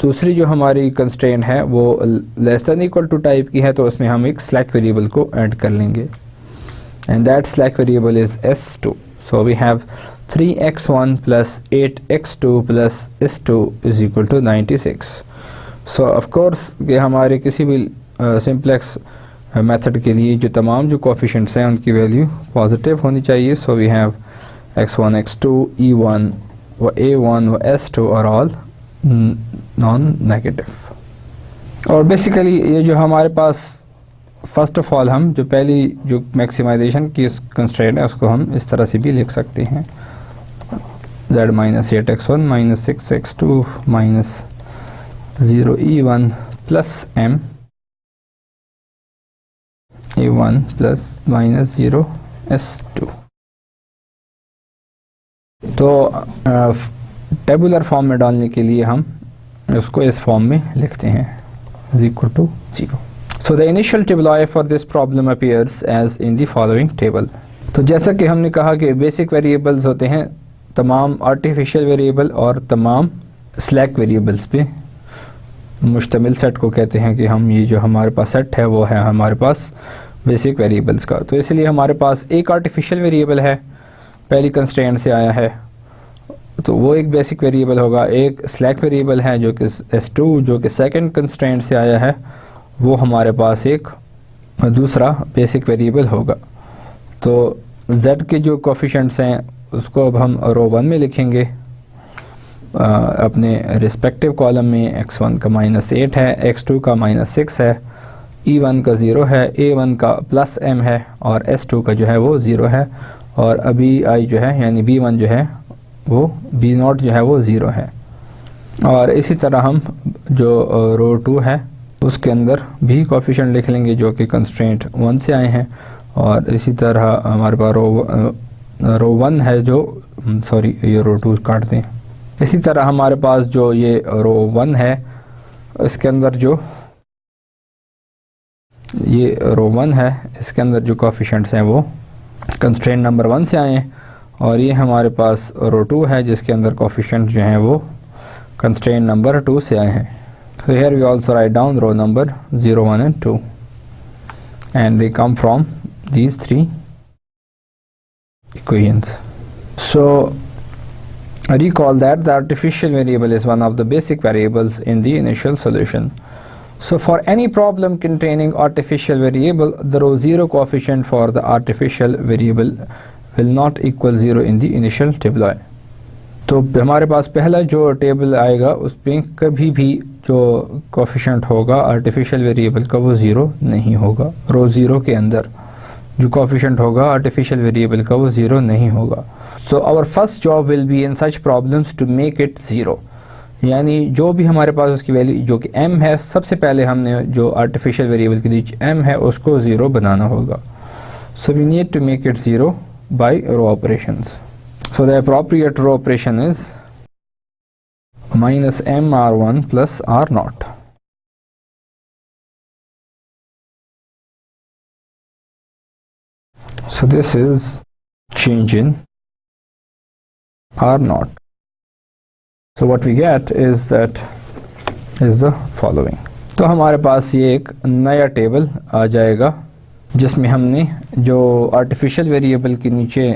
दूसरी जो हमारी कंस्ट्रेंट है वो less than equal to type की है, तो उसमें हम एक स्लैक वेरिएबल को ऐड कर लेंगे and that slack variable is s2. So we have 3x1 plus 8x2 plus s2 is equal to 96. So of course कि हमारे किसी भी सिंप्लेक्स मेथड के लिए जो तमाम जो कोफिशिएंट्स हैं उनकी वैल्यू पॉजिटिव होनी चाहिए। So we have x1 x2 e1 व a1 व s2 are all non negative. और बेसिकली ये जो हमारे पास फर्स्ट ऑफ ऑल हम जो पहली जो मैक्सिमाइजेशन की कंस्ट्रेंट है उसको हम इस तरह से भी लिख सकते हैं, z minus 8x1 minus 6x2 minus 0e1 plus m a1 plus minus 0s2। तो टेबुलर फॉर्म में डालने के लिए हम उसको इस फॉर्म में लिखते हैं is equal to 0। So the initial tabuli for this problem appears as in the following table। तो जैसा कि हमने कहा कि बेसिक वेरिएबल्स होते हैं तमाम आर्टिफिशियल वेरिएबल और तमाम स्लैक वेरिएबल्स पे मुश्तमिल सेट को कहते हैं कि हम ये जो हमारे पास सेट है वो है हमारे पास बेसिक वेरिएबल्स का। तो इसलिए हमारे पास एक आर्टिफिशियल वेरिएबल है, पहली कंस्ट्रेंट से आया है, तो वो एक बेसिक वेरिएबल होगा। एक स्लैक वेरिएबल है जो कि s2 जो कि सेकंड कंस्ट्रेंट से आया है, वो हमारे पास एक दूसरा बेसिक वेरिएबल होगा। तो z के जो कोफिशिएंट्स हैं उसको अब हम रो 1 में लिखेंगे अपने रिस्पेक्टिव कॉलम में। x1 का -8 है, x2 का -6 है, e1 का 0 है, a1 का प्लस m है और s2 का जो है वो 0 है और अभी i जो है यानी b1 जो है वो b0 जो है वो 0 है। और इसी तरह हम जो रो 2 है उसके अंदर भी कोफिशिएंट लिख लेंगे जो कि कंस्ट्रेंट 1 से आए हैं। और इसी तरह हमारे पास रो 1 है जो सॉरी ये रो 2 काट दें। इसी तरह हमारे पास जो ये रो 1 है इसके अंदर जो ये रो 1 है इसके अंदर जो कोफिशिएंट्स हैं वो कंस्ट्रेंट नंबर 1 से आए हैं। और ये हमारे पास रो 2 है जिसके अंदर कोफिशिएंट जो हैं वो कंस्ट्रेंट नंबर 2 से आए हैं। So here we also write down row number 0, 1 and 2 and they come from these three equations. So recall that the artificial variable is one of the basic variables in the initial solution. So for any problem containing artificial variable, the row 0 coefficient for the artificial variable will not equal 0 in the initial tabuli। तो हमारे पास पहला जो table आएगा उसमें कभी भी जो coefficient होगा आर्टिफिशियल वेरिएबल का वो 0 नहीं होगा। रो 0 के अंदर जो कोफिशिएंट होगा आर्टिफिशियल वेरिएबल का वो 0 नहीं होगा। So our first job will be in such problems to make it 0, यानी जो भी हमारे पास उसकी वैल्यू जो कि m है, सबसे पहले हमने जो आर्टिफिशियल वेरिएबल के नीचे m है उसको 0 बनाना होगा। So we need to make it 0 by row operations. So the appropriate row operation is minus m r1 plus r0। So this is change in r0। So what we get is the following। तो हमारे पास ये एक नया table आ जाएगा जिसमें हमने जो artificial variable के नीचे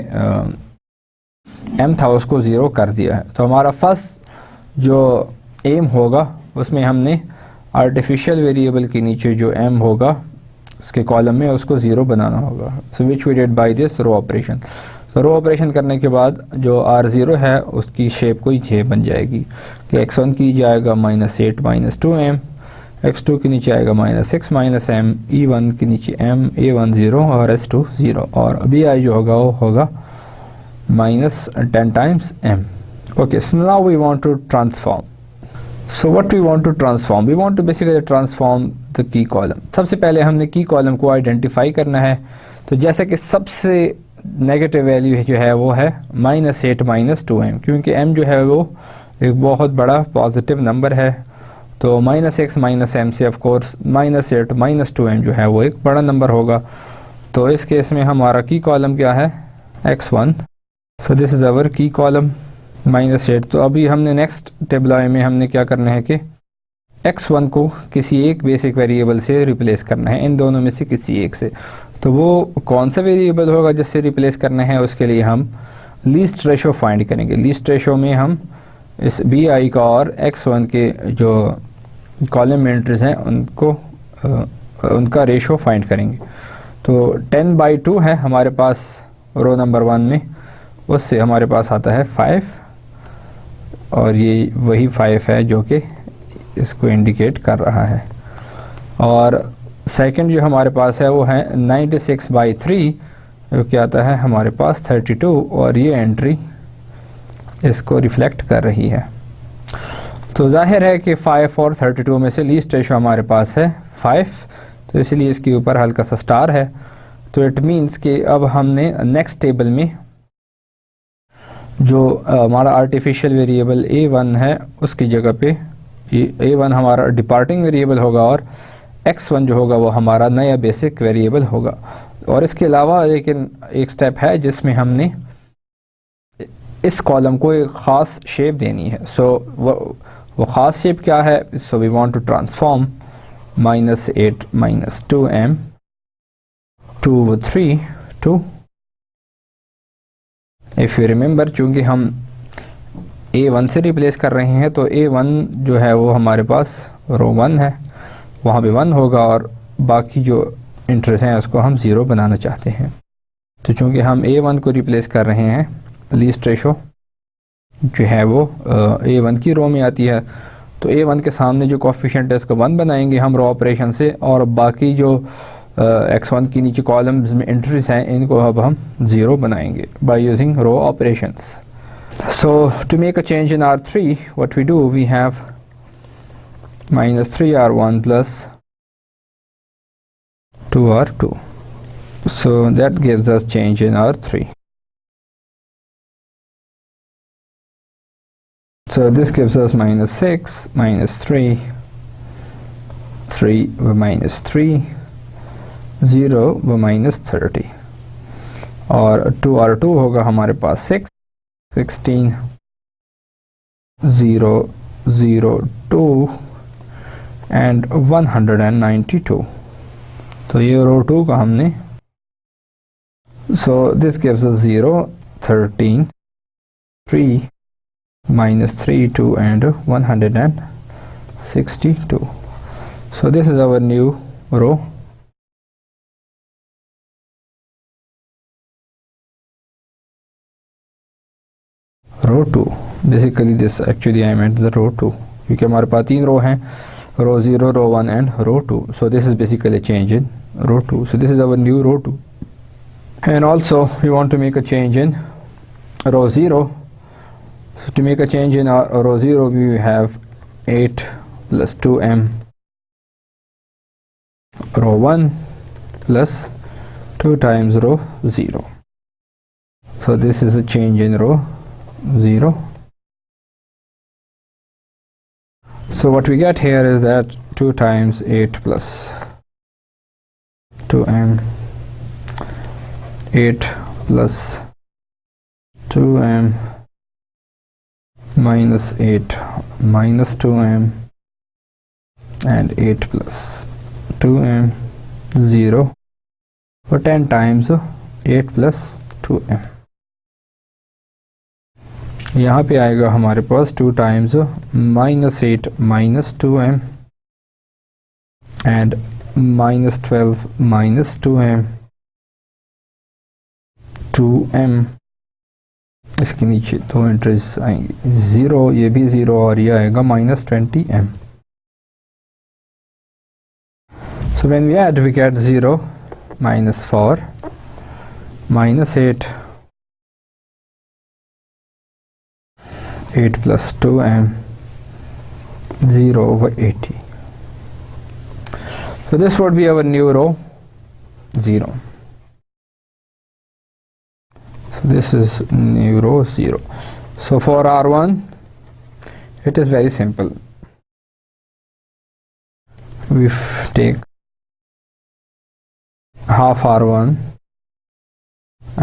m था उसको 0 कर दिया है। तो हमारा फर्स्ट जो एम होगा उसमें हमने आर्टिफिशियल वेरिएबल के नीचे जो m होगा उसके कॉलम में उसको 0 बनाना होगा। So which we did by this row operation. तो रो ऑपरेशन करने के बाद जो r0 है उसकी शेप कोई ये बन जाएगी कि x1 की जाएगा -8 -2m, x2 के नीचे आएगा -6 -m, e1 के नीचे m, a1 0 और s2 0 और bi जो होगा वो होगा -10 times m। Okay, so now we want to transform। So what we want to transform? We want to basically transform the key column। सबसे पहले हमने की कॉलम को आइडेंटिफाई करना है। तो जैसे कि सबसे नेगेटिव वैल्यू जो है वो है -8 -2m, क्योंकि m जो है वो एक बहुत बड़ा पॉजिटिव नंबर है। तो -6 -m से ऑफ कोर्स -8 -2m जो है वो एक बड़ा नंबर होगा। तो इस केस में हमारा की कॉलम क्या है x1। So this is our की कॉलम -8। तो अभी हमने नेक्स्ट टेबल में हमने क्या करना है कि x1 को किसी एक बेसिक वेरिएबल से रिप्लेस करना है, इन दोनों में से किसी एक से। तो वो कौन सा वेरिएबल होगा जिससे रिप्लेस करना है, उसके लिए हम लीस्ट रेशो फाइंड करेंगे। लीस्ट रेशो में हम इस bi का और x1 के जो कॉलम एंट्रीज हैं उनका रेशो फाइंड करेंगे। तो 10/2 है हमारे पास रो नंबर 1 में, उससे हमारे पास आता है 5 और ये वही 5 है जो कि इसको इंडिकेट कर रहा है। और सेकंड जो हमारे पास है वो है 96/3, जो क्या आता है हमारे पास 32, और ये एंट्री इसको रिफ्लेक्ट कर रही है। तो जाहिर है कि 5 और 32 में से लीस्ट रेशो हमारे पास है 5, तो इसलिए इसके ऊपर हल्का सा स्टार है। तो इट मीन्स कि अब हमने नेक्स्ट टेबल में जो हमारा आर्टिफिशियल वेरिएबल a1 है उसकी जगह पे a1 हमारा डिपार्टिंग वेरिएबल होगा और x1 जो होगा वो हमारा नया बेसिक वेरिएबल होगा। और इसके अलावा लेकिन एक स्टेप है जिसमें हमने इस कॉलम को एक ख़ास शेप देनी है। सो वो ख़ास शेप क्या है? So we want to transform -8 -2m 2/3 to, if you remember, चूँकि हम a1 से रिप्लेस कर रहे हैं तो a1 जो है वो हमारे पास रो 1 है, वहाँ पे 1 होगा और बाकी जो इंटरेस्ट हैं उसको हम 0 बनाना चाहते हैं। तो चूँकि हम a1 को रिप्लेस कर रहे हैं, लीस्ट रेशो जो है वो a1 की रो में आती है, तो a1 के सामने जो कोफिशिएंट है उसको 1 बनाएंगे हम रो ऑपरेशन से, और बाकी जो x1 की नीचे कॉलम्स में एंट्रीज हैं इनको अब हम 0 बनाएंगे by using row operations. So to make a change in R3 what we do, we have -3R1 plus 2R2, so that gives us change in R3. So this gives us -6 -3 3 -3 0 -30, और 2R2 होगा हमारे पास 6 16 0 0 2 and 192। तो ये रो 2 का हमने, so this gives us 0 13 3 -3 2 and 162. So this is our new row. Row 2. Basically this actually I meant the row 2, क्योंकि हमारे पास 3 रो हैं, row 0, row 1 and row 2. So this is basically a change in row 2. So this is our new row 2. And also we want to make a change in row 0. So to make a change in our row 0, we have 8 plus 2m row 1 plus 2 times row 0. So this is a change in row 0. So what we get here is that 2 times 8 plus 2m, 8 plus 2m minus 8 minus 2m and 8 plus 2m 0, or 10 times 8 plus 2m. यहाँ पे आएगा हमारे पास 2 times -8 minus 2m and -12 minus 2m 2m, इसके नीचे 2 entries आएंगी, 0, ये भी 0, और ये आएगा -20m. So when we add, we get 0 -4 -8 8 plus 2m 0 over 80. So this would be our new row 0. So this is new row 0. So for R1 it is very simple. We take half R1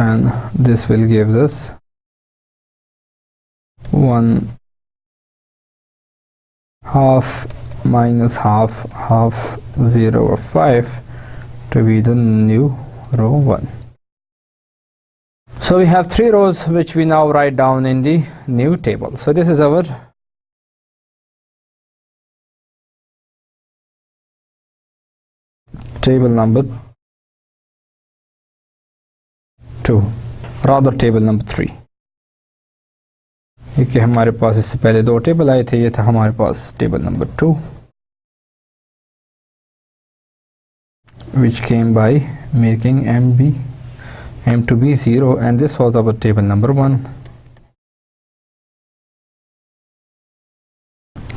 and this will give us 1 half minus half 0 of 5 to be the new row 1. So we have 3 rows which we now write down in the new table. So this is our table number 2, rather table number 3, क्योंकि हमारे पास इससे पहले 2 table आए थे, ये था हमारे पास table number 2। which came by making m to be 0, and this was our table number 1.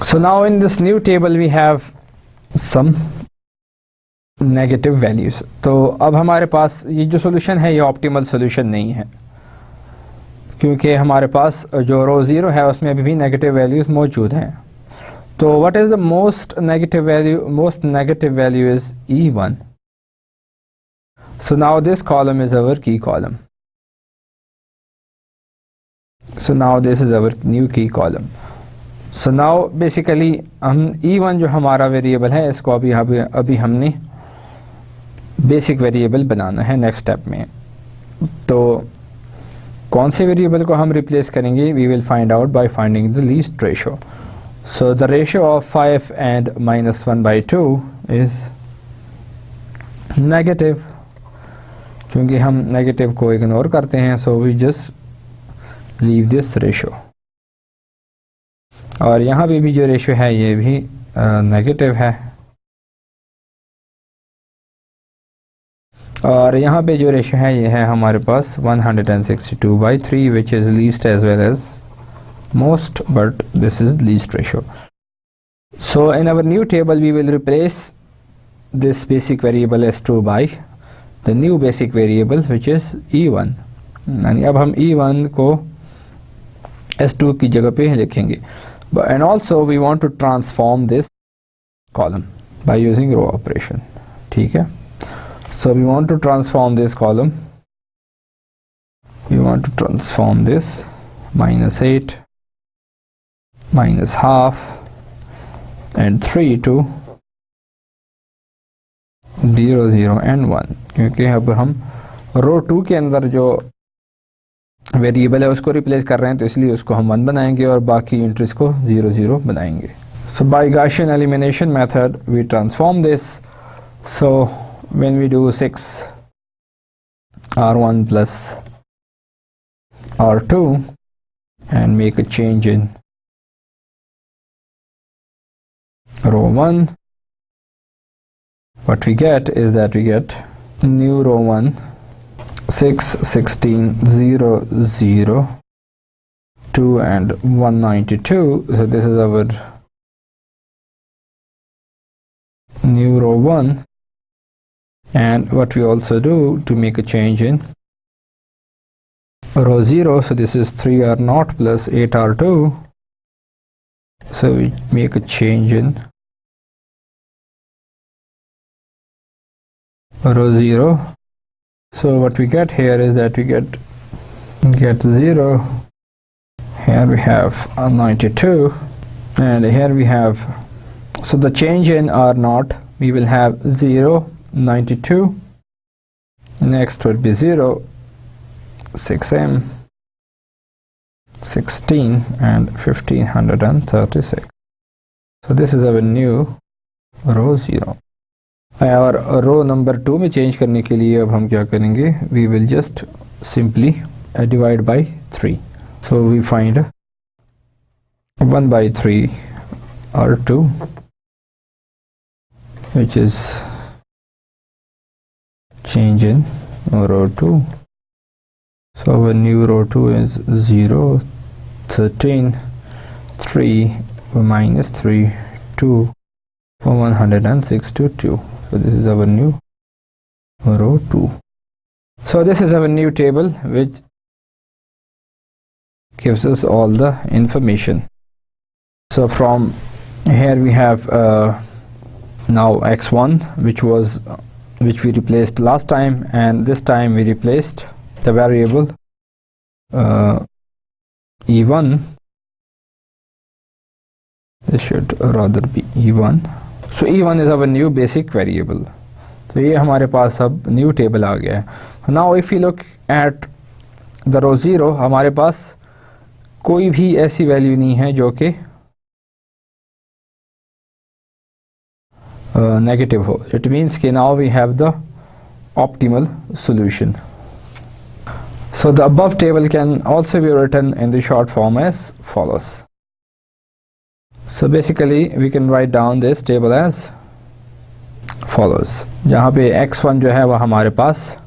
So now in this new table we have some negative values. तो अब हमारे पास ये जो सोल्यूशन है ये ऑप्टिमल सोल्यूशन नहीं है, क्योंकि हमारे पास जो रो 0 है उसमें अभी भी नेगेटिव वैल्यूज़ मौजूद हैं. तो what is the most negative value is E1. So now this column is our key column. So now this is our new key column. So now basically हम E1 जो हमारा वेरिएबल है इसको अभी हमने बेसिक वेरिएबल बनाना है next step में. तो कौन से वेरिएबल को हम रिप्लेस करेंगे, we will find out by finding the least ratio. So the ratio of 5 and -1/2 is negative. क्योंकि हम नेगेटिव को इग्नोर करते हैं, so we just leave this ratio. और यहाँ पे भी जो रेशो है ये भी नेगेटिव है, और यहाँ पे जो रेशो है ये है हमारे पास 162/3, which is least as well as most, but this is least ratio. So in our new table we will replace this basic variable S2 by the new basic variable which is E1. यानी अब हम E1 को S2 की जगह पे लिखेंगे. And also we want to transform this column by using row operation. ठीक है. So we want to transform this column. We want to transform this -8, -half and 3 to 0, 0 and 1. क्योंकि अब हम रो 2 के अंदर जो वेरिएबल है उसको रिप्लेस कर रहे हैं, तो इसलिए उसको हम 1 बनाएंगे और बाकी एंट्रीज को 0, 0 बनाएंगे. So by Gaussian elimination method we transform this. So when we do 6 R1 plus R2 and make a change in row 1, what we get is that we get new row 1 6, 16, 0, 0, 2 and 192. So this is our new row 1. And what we also do to make a change in row 0, so this is 3R0 plus 8R2. So we make a change in row 0. So what we get here is that we get 0. Here we have 92, and here we have, so the change in R0 we will have 0, 92, next would be 0, 6m, 16 and 1536. So this is our new row 0. और रो number 2 में change करने के लिए अब हम क्या करेंगे, we will just simply divide by 3. So we find 1/3 R2 which is change in row 2. So our new row 2 is 0, 13, 3 minus 3, 2 from 106 to 2. So this is our new row 2. So this is our new table which gives us all the information. So from here we have now x1 which we replaced last time, and this time we replaced the variable E1. This should rather be E1. So E1 is our new basic variable. तो ये हमारे पास अब new table आ गया है. Now if you look at the row 0, हमारे पास कोई भी ऐसी वैल्यू नहीं है जो कि नेगेटिव हो. It means कि now we have the optimal solution. So the above table can also be written in the short form as follows. So basically we can write down this table as follows, जहाँ पे x1 जो है वो हमारे पास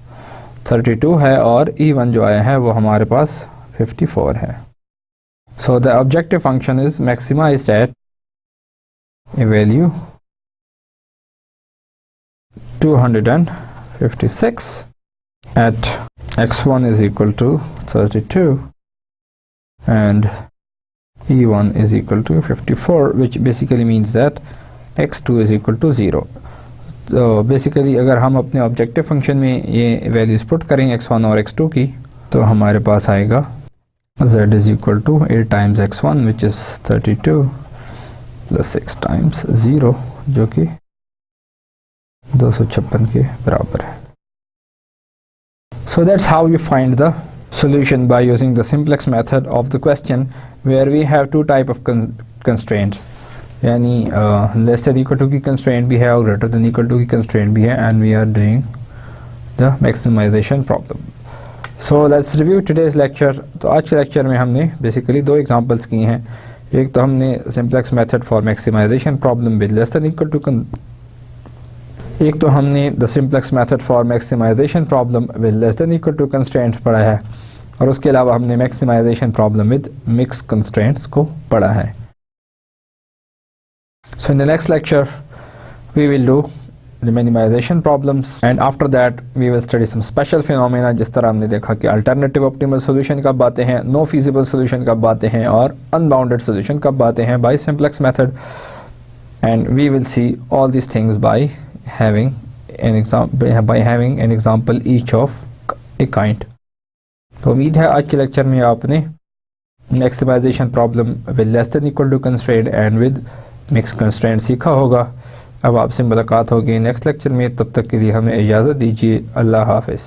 32 है और e1 जो आया है वो हमारे पास 54 है. So the objective function is maximized at a value 256 at x1 is equal to 32 and e1 is equal to 54, which basically means that x2 is equal to 0. तो बेसिकली अगर हम अपने ऑब्जेक्टिव फंक्शन में ये वैल्यूज पुट करें x1 और x2 की, तो हमारे पास आएगा z is equal to 8 times x1 which is 32 plus 6 times 0 जो कि 256 के बराबर है. So that's how you find the solution by using the simplex method of the question where we have two type of constraints, यानी less than equal to की constraint भी है और greater than equal to की constraint भी है, and we are doing the maximization problem. So let's review today's lecture. तो आज के लेक्चर में हमने बेसिकली दो एग्जांपल्स किए हैं. एक तो हमने simplex method for maximization problem with less than equal to एक तो हमने the simplex method for maximization problem with less than equal to constraint पढ़ा है, और उसके अलावा हमने maximization problem with mix constraints को पढ़ा है. So in the next lecture we will do the minimization problems, and after that we will study some special phenomena. जिस तरह हमने देखा कि alternative optimal solution कब आते हैं, no feasible solution कब आते हैं और unbounded solution कब आते हैं by simplex method, and we will see all these things by having an example each of a kind. तो उम्मीद है आज के लेक्चर में आपने maximization problem with less than equal to constraint and with mix constraint सीखा होगा. अब आपसे मुलाकात होगी नेक्स्ट लेक्चर में. तब तक के लिए हमें इजाज़त दीजिए. अल्लाह हाफ़िज़.